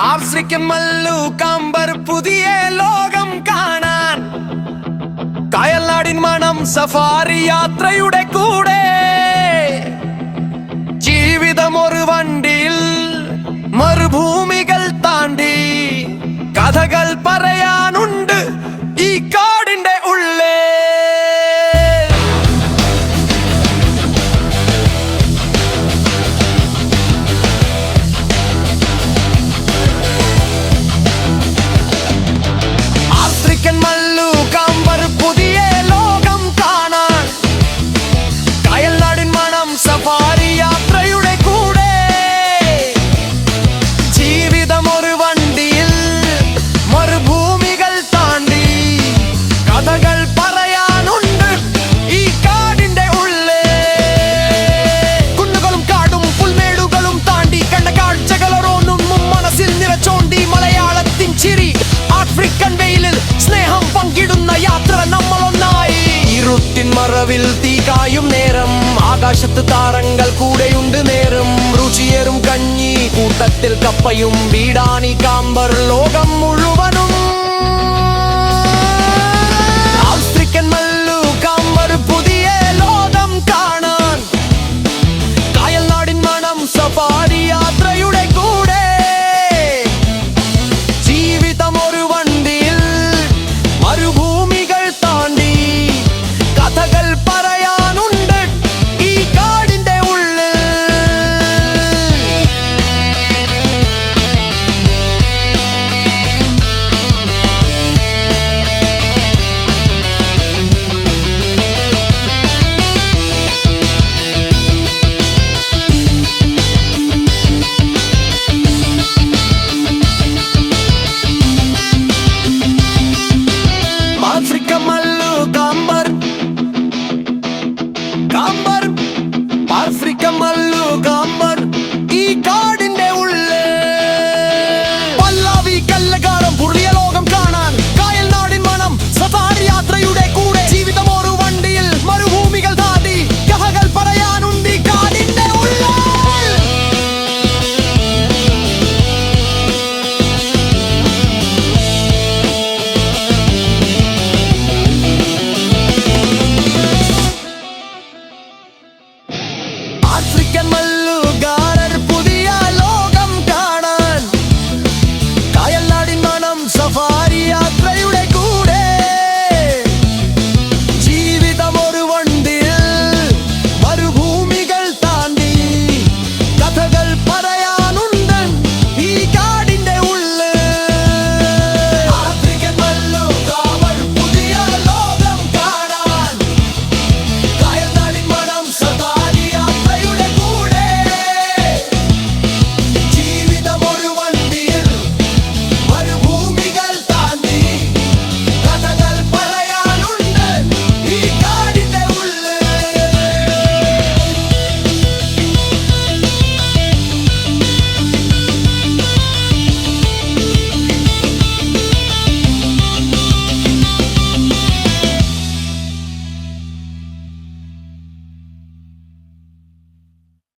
African മല്ലൂക്കാമ്പർ പുതിയ ലോകം കാണാൻ കായൽനാടിൻ മണം സഫാരി യാത്രയുടെ കൂടെ ജീവിതം ഒരു വണ്ടിയിൽ മരുഭൂമികൾ താണ്ടി കഥകൾ പറയാനുണ്ട് ഈ കാടിന്റെ ഉള്ളേ. ആഫ്രിക്കൻ മല്ലൂക്കാമ്പർ പുതിയ ലോകം കാണാൻ കായൽനാടിൻ മണം സഫാരി യാത്രയുടെ കൂടെ ജീവിതം ഒരു വണ്ടിയിൽ മരുഭൂമികൾ താണ്ടി കഥകൾ പറയാനുണ്ട് ഈ കാടിന്റെ ഉള്ളേ. കുന്നുകളും കാടും പുൽമേടുകളും താണ്ടി കണ്ട കാഴ്ചകൾ ഓരോന്നും മനസ്സിൽ നിറച്ചോണ്ടി മലയാളത്തിൻ ചിരി ആഫ്രിക്കൻ വെയിലിൽ സ്നേഹം പങ്കിടുന്ന യാത്ര നമ്മളൊന്നായി. ഇരുട്ടിൻ മറവിൽ തീ കായും നേരം ആകാശത്ത് താരങ്ങൾ കൂടെയുണ്ട് നേരം രുചിയേറും കഞ്ഞി കൂട്ടത്തിൽ കപ്പയും വീടാണി കാമ്പർ ലോകം മുഴുവനും